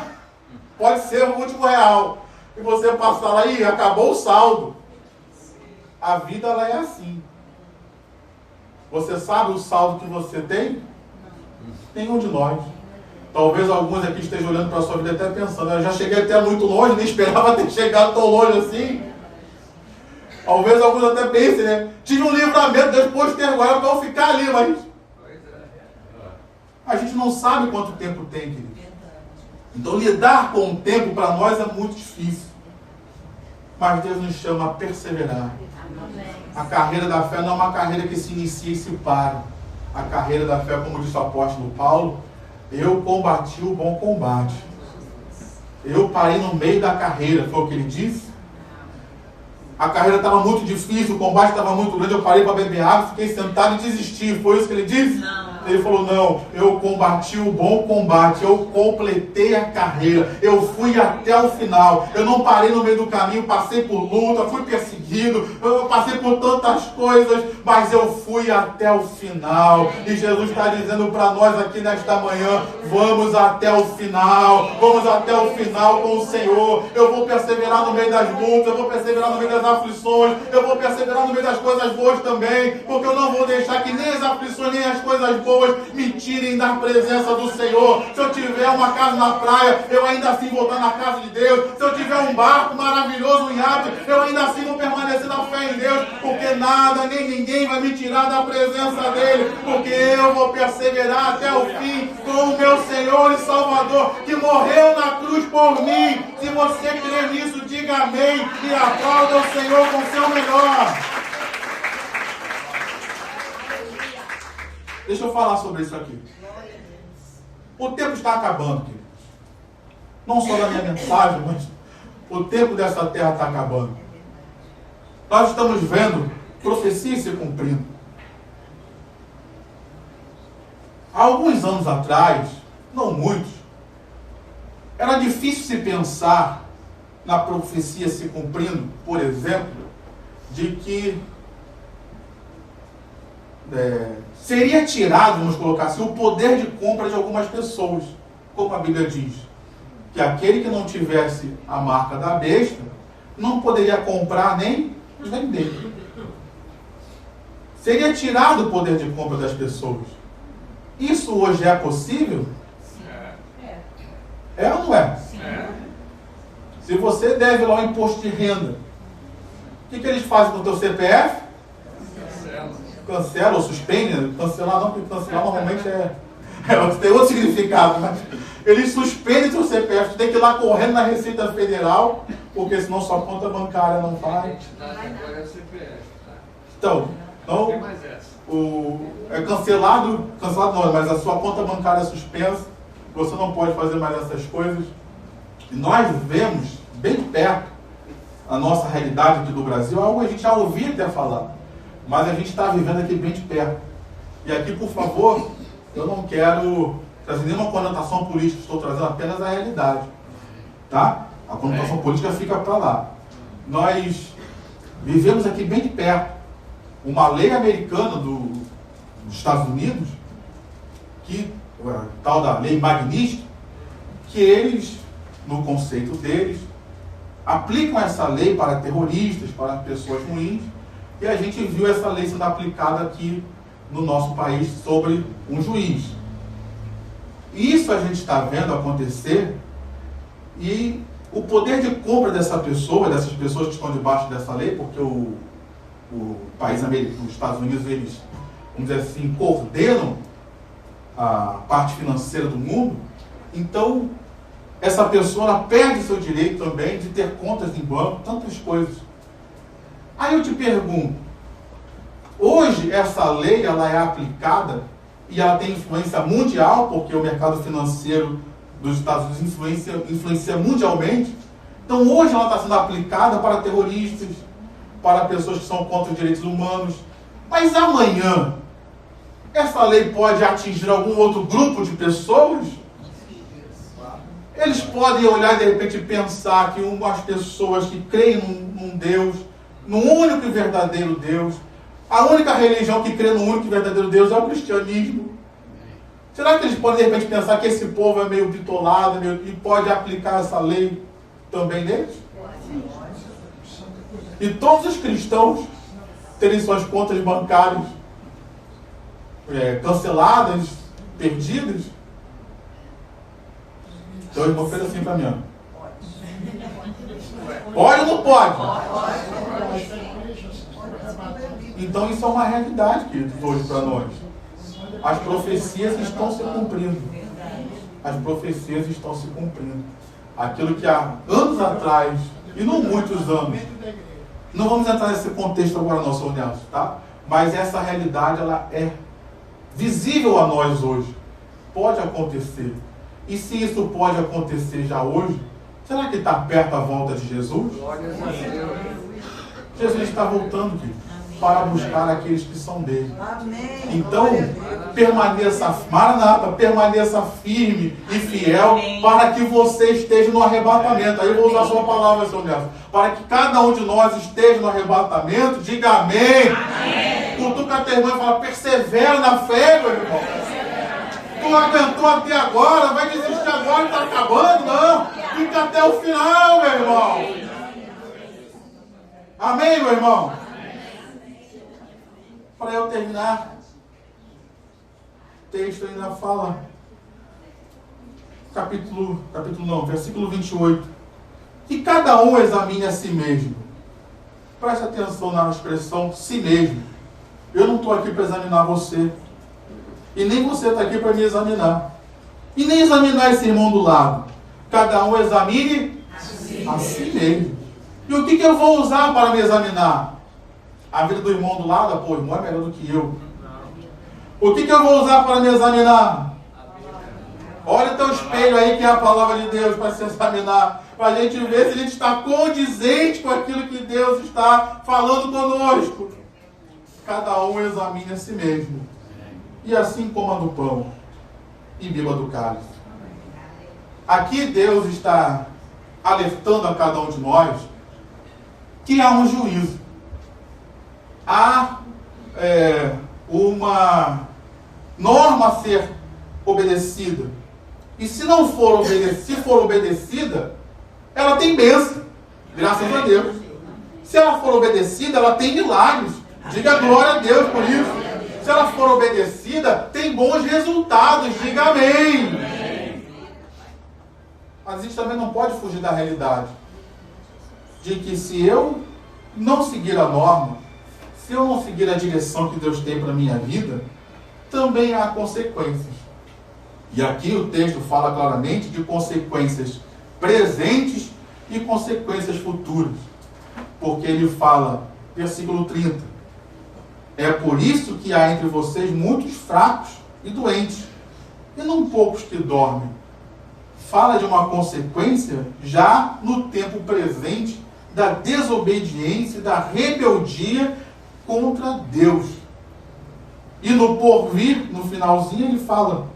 pode ser o último real. E você passar lá e acabou o saldo. A vida ela é assim. Você sabe o saldo que você tem? Nenhum de nós. Talvez alguns aqui estejam olhando para a sua vida até pensando: eu já cheguei até muito longe, nem esperava ter chegado tão longe assim. Talvez alguns até pensem, né? Tive um livramento, Deus postergou, para eu ficar ali, mas a gente não sabe quanto tempo tem, querido. Então lidar com o tempo para nós é muito difícil. Mas Deus nos chama a perseverar. A carreira da fé não é uma carreira que se inicia e se para. A carreira da fé, como disse o apóstolo Paulo: eu combati o bom combate. Eu parei no meio da carreira, foi o que ele disse. A carreira estava muito difícil, o combate estava muito grande, eu parei para beber água, fiquei sentado e desisti. Foi isso que ele disse? Não. Ele falou: não, eu combati o bom combate, eu completei a carreira, eu fui até o final, eu não parei no meio do caminho, passei por luta, fui perseguido, eu passei por tantas coisas, mas eu fui até o final. E Jesus está dizendo para nós aqui nesta manhã: vamos até o final, vamos até o final com o Senhor. Eu vou perseverar no meio das lutas, eu vou perseverar no meio das aflições, eu vou perseverar no meio das coisas boas também, porque eu não vou deixar que nem as aflições, nem as coisas boas me tirem da presença do Senhor. Se eu tiver uma casa na praia, eu ainda assim vou estar na casa de Deus. Se eu tiver um barco maravilhoso, um iate, eu ainda assim vou permanecer na fé em Deus, porque nada nem ninguém vai me tirar da presença dEle, porque eu vou perseverar até o fim com o meu Senhor e Salvador, que morreu na cruz por mim. Se você crer nisso, diga amém e aplauda o Senhor com o seu melhor. Deixa eu falar sobre isso aqui. O tempo está acabando, queridos. Não só na minha mensagem, mas o tempo dessa terra está acabando. Nós estamos vendo profecias se cumprindo. Há alguns anos atrás, não muitos, era difícil se pensar na profecia se cumprindo, por exemplo, de que seria tirado, vamos colocar assim, o poder de compra de algumas pessoas, como a Bíblia diz, que aquele que não tivesse a marca da besta não poderia comprar nem vender. Seria tirado o poder de compra das pessoas. Isso hoje é possível? É ou não é? Se você deve lá o imposto de renda, o que eles fazem com o teu CPF? Cancela ou suspende. Cancelar não, porque cancelar normalmente tem outro significado, mas eles suspendem seu CPF. Tu tem que ir lá correndo na Receita Federal, porque senão sua conta bancária não vai. Então, não, é cancelado não, mas a sua conta bancária é suspensa, você não pode fazer mais essas coisas. E nós vemos bem de perto a nossa realidade aqui do Brasil, algo a gente já ouvia até falar. mas a gente está vivendo aqui bem de perto. E aqui, por favor, eu não quero trazer nenhuma conotação política, estou trazendo apenas a realidade. Tá? A conotação política fica para lá. Nós vivemos aqui bem de perto uma lei americana dos Estados Unidos, que, a tal da lei Magnitsky, que eles, no conceito deles, aplicam essa lei para terroristas, para pessoas ruins, e a gente viu essa lei sendo aplicada aqui no nosso país sobre um juiz. Isso a gente está vendo acontecer, e o poder de compra dessa pessoa, dessas pessoas que estão debaixo dessa lei, porque o país americano, os Estados Unidos, eles, vamos dizer assim, coordenam a parte financeira do mundo. Então, essa pessoa ela perde seu direito também de ter contas em banco, tantas coisas. Aí eu te pergunto, hoje essa lei ela é aplicada e ela tem influência mundial, porque o mercado financeiro dos Estados Unidos influencia mundialmente. Então hoje ela está sendo aplicada para terroristas, para pessoas que são contra os direitos humanos. Mas amanhã, essa lei pode atingir algum outro grupo de pessoas? Eles podem olhar e de repente pensar que umas pessoas que creem num Deus, num único e verdadeiro Deus, a única religião que crê no único e verdadeiro Deus é o cristianismo. Será que eles podem de repente pensar que esse povo é meio bitolado e pode aplicar essa lei também neles? E todos os cristãos terem suas contas bancárias canceladas, perdidas? Então o irmão fez assim para mim. Pode ou não pode? Então isso é uma realidade, queridos, hoje para nós. As profecias estão se cumprindo. As profecias estão se cumprindo. Aquilo que há anos atrás, e não muitos anos, não vamos entrar nesse contexto agora, não, Sr. Nelson, tá? Mas essa realidade, ela é visível a nós hoje. Pode acontecer. E se isso pode acontecer já hoje, será que está perto a volta de Jesus? Jesus está voltando, querido, para buscar aqueles que são dele. Então, permaneça, Maranata, permaneça firme e fiel para que você esteja no arrebatamento. Aí eu vou usar a sua palavra, Sr. Nelson. Para que cada um de nós esteja no arrebatamento, diga amém. Cutuca a tua irmã e fala, persevera na fé, meu irmão. Tu aguentou até agora, vai desistir agora e está acabando? Não. Fica até o final, meu irmão. Amém, meu irmão? Para eu terminar, o texto ainda fala, versículo 28, que cada um examine a si mesmo. Preste atenção na expressão si mesmo. Eu não estou aqui para examinar você, e nem você está aqui para me examinar, e nem examinar esse irmão do lado. Cada um examine a si mesmo. E o que eu vou usar para me examinar? A vida do irmão do lado? Pô, o irmão é melhor do que eu. O que eu vou usar para me examinar? Olha o teu espelho aí, que é a palavra de Deus, para se examinar. Para a gente ver se a gente está condizente com aquilo que Deus está falando conosco. Cada um examine a si mesmo. E assim coma do pão e beba do cálice. Aqui Deus está alertando a cada um de nós que há um juízo. Há uma norma a ser obedecida. E se não for obedecida, ela tem bênção. Graças a Deus. Se ela for obedecida, ela tem milagres. Diga glória a Deus por isso. Se ela for obedecida, tem bons resultados. Diga amém. Mas a gente também não pode fugir da realidade de que se eu não seguir a norma, se eu não seguir a direção que Deus tem para a minha vida, também há consequências. E aqui o texto fala claramente de consequências presentes e consequências futuras. Porque ele fala, versículo 30, é por isso que há entre vocês muitos fracos e doentes, e não poucos que dormem. Fala de uma consequência já no tempo presente da desobediência, da rebeldia contra Deus. E no porvir, no finalzinho, ele fala,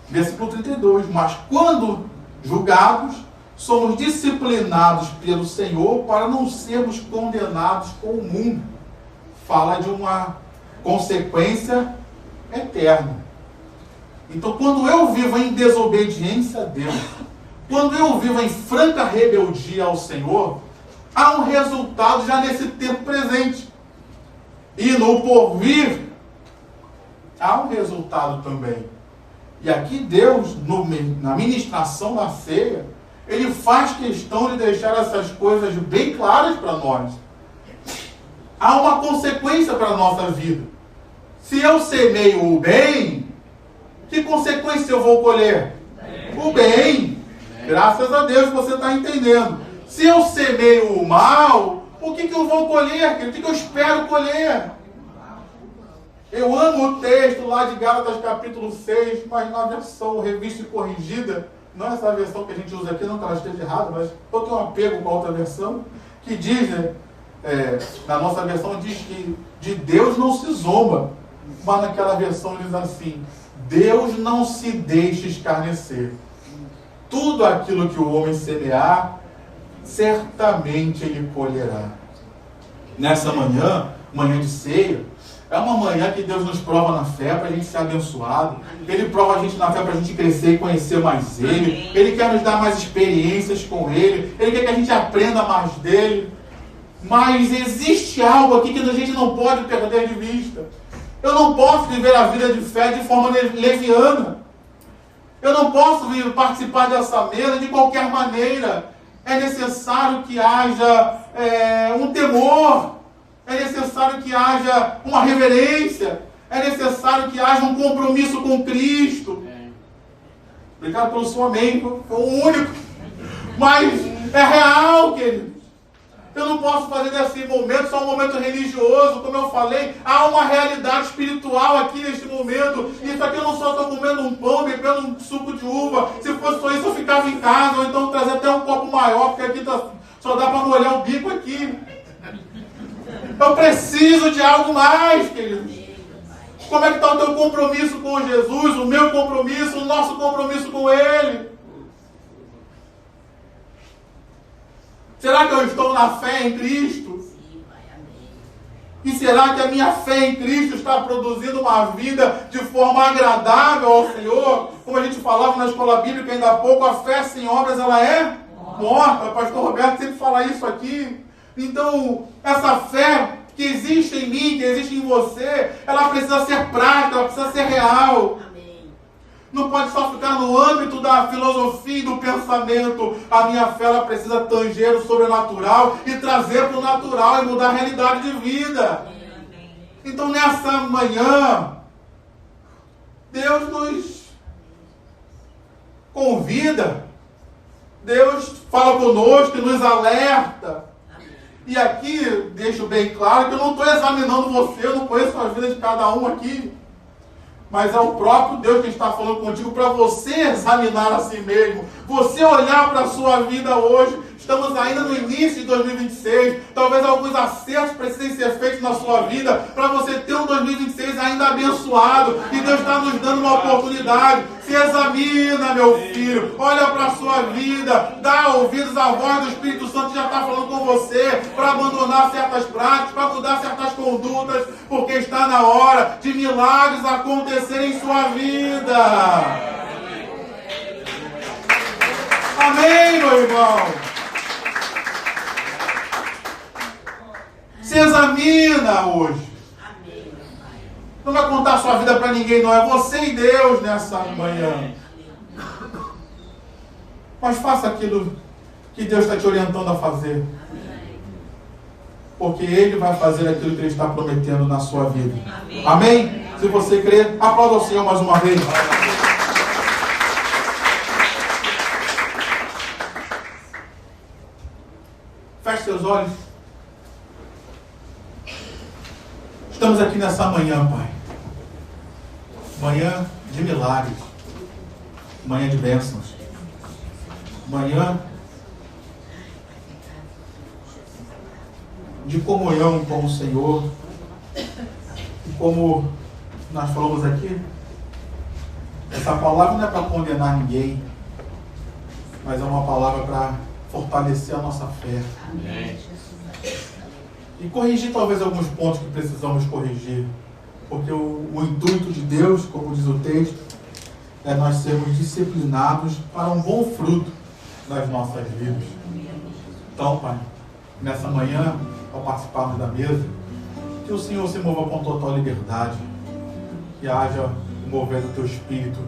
versículo 32, mas quando julgados, somos disciplinados pelo Senhor para não sermos condenados com o mundo. Fala de uma consequência eterna. Então, quando eu vivo em desobediência a Deus, quando eu vivo em franca rebeldia ao Senhor, há um resultado já nesse tempo presente. E no porvir, há um resultado também. E aqui Deus, na ministração da ceia, Ele faz questão de deixar essas coisas bem claras para nós. Há uma consequência para a nossa vida. Se eu semeio o bem, que consequência eu vou colher? O bem. Graças a Deus você está entendendo. Se eu semeio o mal, o que eu vou colher? O que eu espero colher? Eu amo o texto lá de Gálatas capítulo 6, mas na versão revista e corrigida, não é essa versão que a gente usa aqui, não que ela esteja errada, mas eu tenho um apego com a outra versão, que diz, na nossa versão diz que de Deus não se zomba, mas naquela versão diz assim, Deus não se deixa escarnecer. Tudo aquilo que o homem semear, certamente ele colherá. Nessa manhã de ceia, é uma manhã que Deus nos prova na fé para a gente ser abençoado. Ele prova a gente na fé para a gente crescer e conhecer mais Ele. Ele quer nos dar mais experiências com Ele. Ele quer que a gente aprenda mais dEle. Mas existe algo aqui que a gente não pode perder de vista. Eu não posso viver a vida de fé de forma leviana. Eu não posso participar dessa mesa de qualquer maneira. É necessário que haja um temor. É necessário que haja uma reverência. É necessário que haja um compromisso com Cristo. Obrigado pelo seu amém. Foi o único. Mas é real, queridos. Eu não posso fazer desse momento só um momento religioso. Como eu falei, há uma realidade espiritual aqui neste momento. Isso aqui eu não só estou comendo um pão, bebendo um suco de uva. Se fosse só isso eu ficava em casa. Ou então trazer até um copo maior, porque aqui só dá para molhar o bico aqui. Eu preciso de algo mais, queridos. Como é que está o teu compromisso com Jesus, o meu compromisso, o nosso compromisso com Ele? Será que eu estou na fé em Cristo? E será que a minha fé em Cristo está produzindo uma vida de forma agradável ao Senhor? Como a gente falava na escola bíblica ainda há pouco, a fé sem obras ela é morta. O pastor Roberto sempre fala isso aqui. Então, essa fé que existe em mim, que existe em você, ela precisa ser prática, ela precisa ser real. Amém. Não pode só ficar no âmbito da filosofia e do pensamento. A minha fé ela precisa tanger o sobrenatural e trazer para o natural e mudar a realidade de vida. Amém. Então, nessa manhã, Deus nos convida, Deus fala conosco, nos alerta. E aqui, deixo bem claro que eu não estou examinando você, eu não conheço a vida de cada um aqui. Mas é o próprio Deus que está falando contigo para você examinar a si mesmo. Você olhar para a sua vida hoje. Estamos ainda no início de 2026. Talvez alguns acertos precisem ser feitos na sua vida para você ter um 2026 ainda abençoado. E Deus está nos dando uma oportunidade. Se examina, meu filho. Olha para a sua vida. Dá ouvidos à voz do Espírito Santo que já está falando com você para abandonar certas práticas, para mudar certas condutas, porque está na hora de milagres acontecerem em sua vida. Amém, meu irmão? Se examina hoje. Não vai contar sua vida para ninguém, não. É você e Deus nessa manhã. Mas faça aquilo que Deus está te orientando a fazer. Porque Ele vai fazer aquilo que Ele está prometendo na sua vida. Amém? Se você crer, aplauda o Senhor mais uma vez. Feche seus olhos. Estamos aqui nessa manhã, Pai. Manhã de milagres. Manhã de bênçãos. Manhã de comunhão com o Senhor. E como nós falamos aqui, essa palavra não é para condenar ninguém, mas é uma palavra para fortalecer a nossa fé. Amém. E corrigir talvez alguns pontos que precisamos corrigir. Porque o intuito de Deus, como diz o texto, é nós sermos disciplinados para um bom fruto nas nossas vidas. Então, Pai, nessa manhã, ao participarmos da mesa, que o Senhor se mova com total liberdade, que haja o mover do Teu Espírito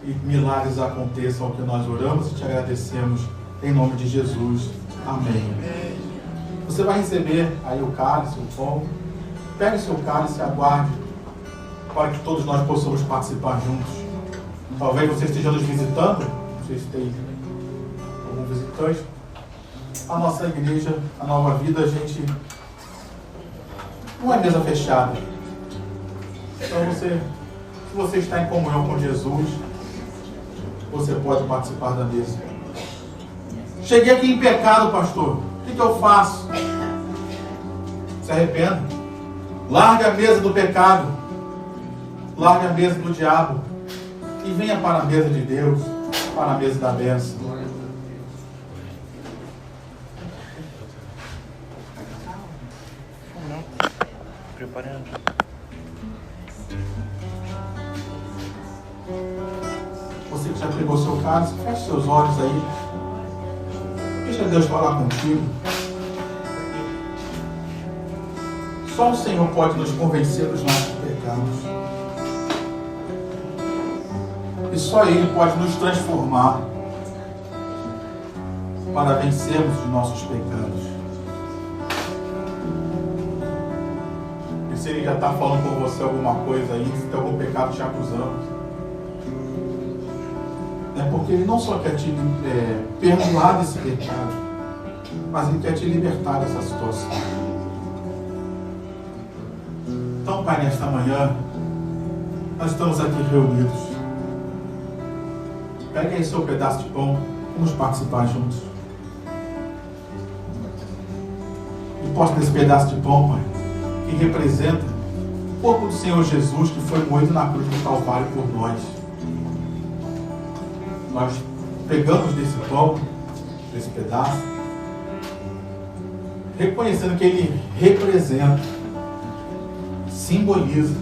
e milagres aconteçam, ao que nós oramos e te agradecemos, em nome de Jesus. Amém. Você vai receber aí o cálice, o pão. Pegue o seu cálice e aguarde para que todos nós possamos participar juntos. Talvez você esteja nos visitando, não sei se tem algum visitante. A nossa igreja, a Nova Vida, a gente não é mesa fechada. Então se você está em comunhão com Jesus, você pode participar da mesa. Cheguei aqui em pecado, pastor. O que eu faço? Se arrependa. Larga a mesa do pecado. Larga a mesa do diabo. E venha para a mesa de Deus, para a mesa da bênção. Preparando. Você que já pegou seu cálice, feche seus olhos aí. Deixa Deus falar contigo. Só o Senhor pode nos convencer dos nossos pecados. E só Ele pode nos transformar para vencermos os nossos pecados. E se Ele já está falando com você alguma coisa aí, se tem algum pecado te acusando, é porque Ele não só quer te perdoar desse pecado, mas Ele quer te libertar dessa situação. Então, Pai, nesta manhã, nós estamos aqui reunidos. Pegue aí seu pedaço de pão, vamos participar juntos. E posta nesse pedaço de pão, Pai, que representa o corpo do Senhor Jesus, que foi moído na cruz do Calvário por nós. Nós pegamos desse pão, desse pedaço, reconhecendo que ele representa, simboliza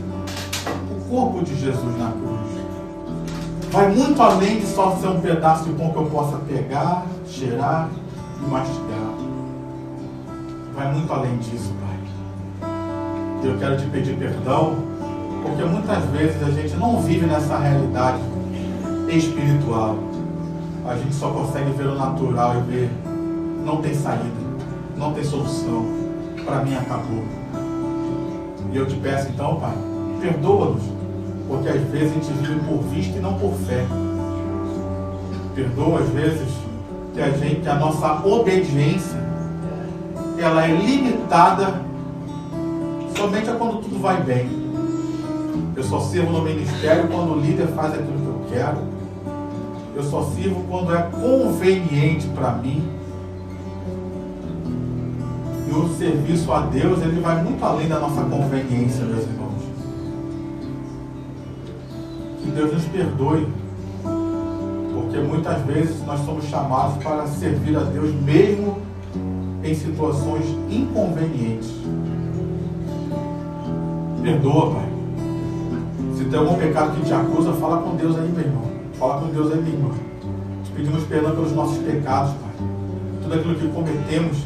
o corpo de Jesus na cruz. Vai muito além de só ser um pedaço de pão que eu possa pegar, cheirar e mastigar. Vai muito além disso, Pai. E eu quero te pedir perdão, porque muitas vezes a gente não vive nessa realidade espiritual. A gente só consegue ver o natural e ver, não tem saída, não tem solução. Para mim acabou. E eu te peço então, Pai, perdoa-nos, porque às vezes a gente vive por vista e não por fé. Perdoa às vezes que a nossa obediência ela é limitada somente a quando tudo vai bem. Eu só sirvo no ministério quando o líder faz aquilo que eu quero. Eu só sirvo quando é conveniente para mim. E o serviço a Deus, ele vai muito além da nossa conveniência, meus irmãos. Que Deus nos perdoe, porque muitas vezes nós somos chamados para servir a Deus mesmo em situações inconvenientes. Perdoa, Pai. Se tem algum pecado que te acusa, fala com Deus aí, meu irmão. Fala com Deus aí, minha irmã. Te pedimos perdão pelos nossos pecados, Pai. Tudo aquilo que cometemos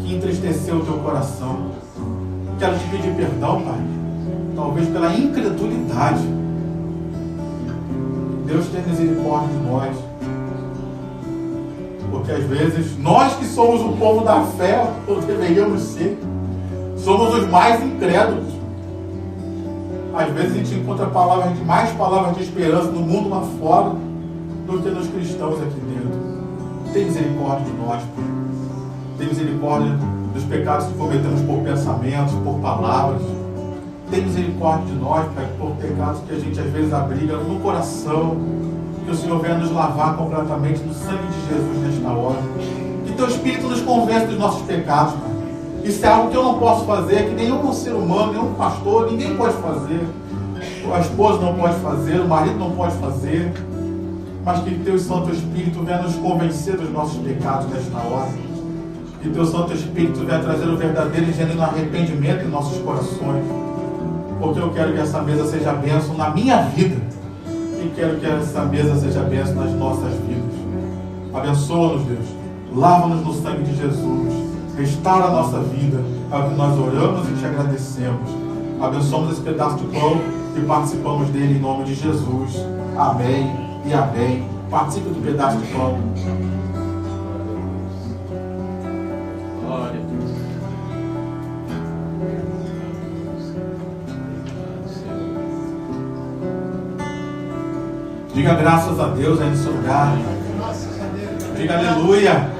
que entristeceu o teu coração. Quero te pedir perdão, Pai, talvez pela incredulidade. Deus tenha misericórdia de nós, porque às vezes nós que somos o povo da fé, ou deveríamos ser, somos os mais incrédulos. Às vezes a gente encontra mais palavras de esperança no mundo lá fora do que nos cristãos aqui dentro. Tem misericórdia de nós, Pai. Tem misericórdia dos pecados que cometemos por pensamentos, por palavras. Tem misericórdia de nós, Pai, por pecados que a gente às vezes abriga no coração. Que o Senhor venha nos lavar completamente no sangue de Jesus nesta hora. Que Teu Espírito nos convença dos nossos pecados, Pai. Isso é algo que eu não posso fazer, que nenhum ser humano, nenhum pastor, ninguém pode fazer. A esposa não pode fazer, o marido não pode fazer. Mas que Teu Santo Espírito venha nos convencer dos nossos pecados nesta hora. Que Teu Santo Espírito venha trazer o verdadeiro e genuíno arrependimento em nossos corações. Porque eu quero que essa mesa seja bênção na minha vida. E quero que essa mesa seja bênção nas nossas vidas. Abençoa-nos, Deus. Lava-nos no sangue de Jesus. Restaura a nossa vida. É o que nós oramos e te agradecemos. Abençoamos esse pedaço de pão e participamos dele em nome de Jesus. Amém e amém. Participe do pedaço de pão. Glória a Deus. Diga graças a Deus aí no seu lugar. Diga aleluia.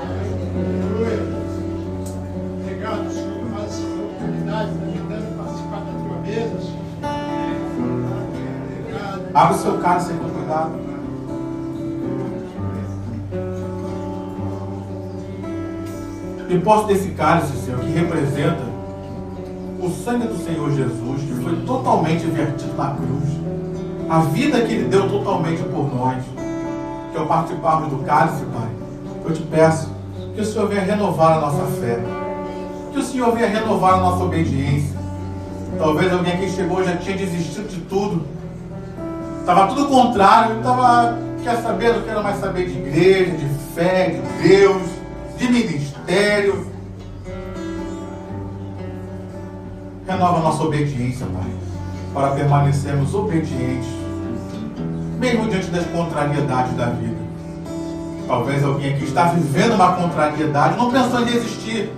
Obrigado, Senhor, por mais essa oportunidade de me dando participar da tua mesa, Senhor. Obrigado. Abre o seu cálice com cuidado. E posso desse cálice, Senhor, que representa o sangue do Senhor Jesus, que foi totalmente vertido na cruz. A vida que Ele deu totalmente por nós. Que ao participarmos do cálice, Pai, eu te peço que o Senhor venha renovar a nossa fé. Que o Senhor venha renovar a nossa obediência. Talvez alguém aqui chegou e já tinha desistido de tudo. Estava tudo contrário. Quer saber, não quero mais saber de igreja, de fé, de Deus, de ministério. Renova a nossa obediência, Pai, para permanecermos obedientes, mesmo diante das contrariedades da vida. Talvez alguém aqui está vivendo uma contrariedade, não pensou em desistir,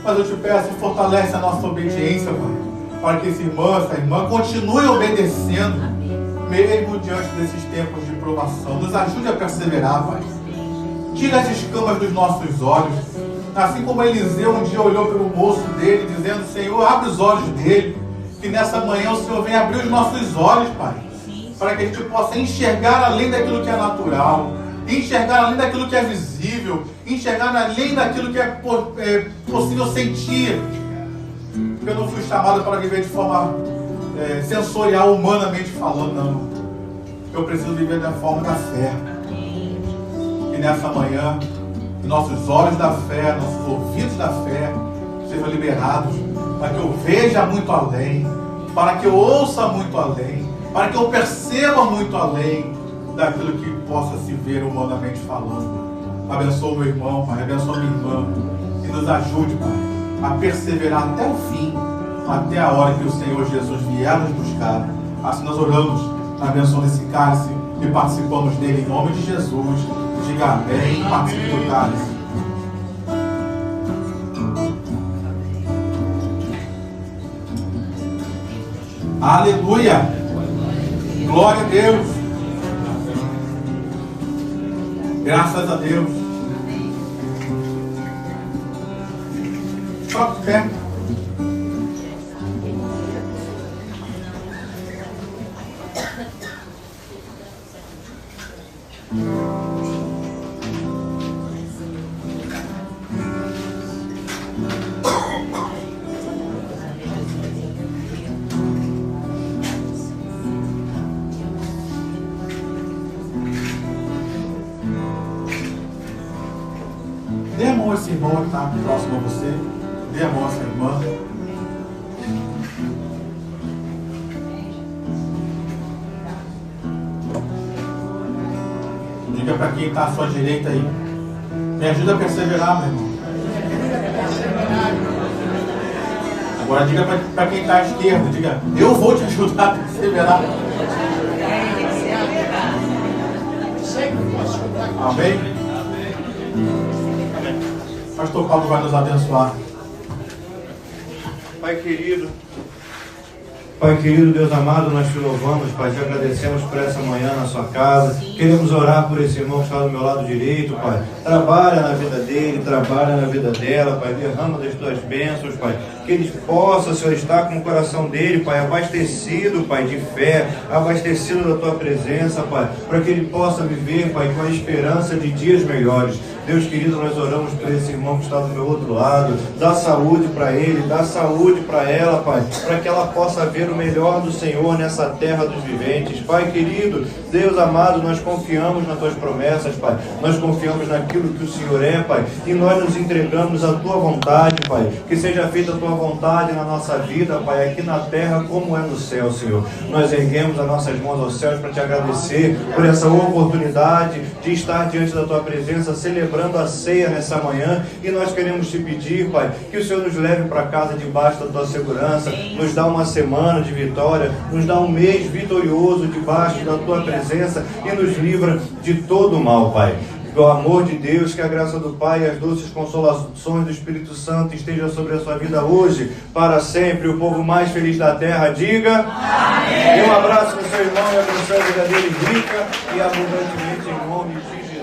mas eu te peço, fortalece a nossa obediência, Pai, para que esse irmão, essa irmã continue obedecendo, mesmo diante desses tempos de provação. Nos ajude a perseverar, Pai. Tira as escamas dos nossos olhos, assim como Eliseu um dia olhou pelo moço dele, dizendo: Senhor, abre os olhos dele, que nessa manhã o Senhor venha abrir os nossos olhos, Pai, para que a gente possa enxergar além daquilo que é natural, enxergar além daquilo que é visível, enxergar além daquilo que é possível sentir. Porque eu não fui chamado para viver de forma sensorial, humanamente falando, não. Eu preciso viver da forma da fé. E nessa manhã, nossos olhos da fé, nossos ouvidos da fé sejam liberados, para que eu veja muito além, para que eu ouça muito além, para que eu perceba muito além daquilo que possa se ver humanamente falando. Abençoa meu irmão, Pai, abençoa minha irmã, e nos ajude, Pai, a perseverar até o fim, até a hora que o Senhor Jesus vier nos buscar. Assim nós oramos na benção desse cálice e participamos dele em nome de Jesus. Diga amém e participe do cálice. Aleluia! Glória a Deus! Graças a Deus! Próprio pé. Dê a mão a esse irmão que está próximo a você. Dê a mão a essa irmã. Diga para quem está à sua direita aí: me ajuda a perseverar, meu irmão. Agora diga para quem está à esquerda: diga, eu vou te ajudar a perseverar. Amém? Pastor Paulo vai nos abençoar. Pai querido, Deus amado, nós te louvamos, Pai, te agradecemos por essa manhã na sua casa. Queremos orar por esse irmão que está do meu lado direito, Pai. Trabalha na vida dele, trabalha na vida dela, Pai. Derrama das tuas bênçãos, Pai. Que ele possa, Senhor, estar com o coração dele, Pai, abastecido, Pai, de fé, abastecido da tua presença, Pai, para que ele possa viver, Pai, com a esperança de dias melhores. Deus querido, nós oramos por esse irmão que está do meu outro lado. Dá saúde para ele, dá saúde para ela, Pai, para que ela possa ver o melhor do Senhor nessa terra dos viventes. Pai querido, Deus amado, nós confiamos nas tuas promessas, Pai. Nós confiamos naquilo que o Senhor é, Pai, e nós nos entregamos à tua vontade, Pai. Que seja feita a tua vontade na nossa vida, Pai, aqui na terra como é no céu, Senhor. Nós erguemos as nossas mãos aos céus para te agradecer por essa oportunidade de estar diante da tua presença, celebrando a ceia nessa manhã, e nós queremos te pedir, Pai, que o Senhor nos leve para casa debaixo da tua segurança, nos dá uma semana de vitória, nos dá um mês vitorioso debaixo da tua presença e nos livra de todo o mal, Pai. Que o amor de Deus, que a graça do Pai e as doces consolações do Espírito Santo esteja sobre a sua vida hoje, para sempre. O povo mais feliz da terra, diga amém. Dê um abraço no seu irmão e abençoe a vida dele rica e abundantemente em nome de Jesus.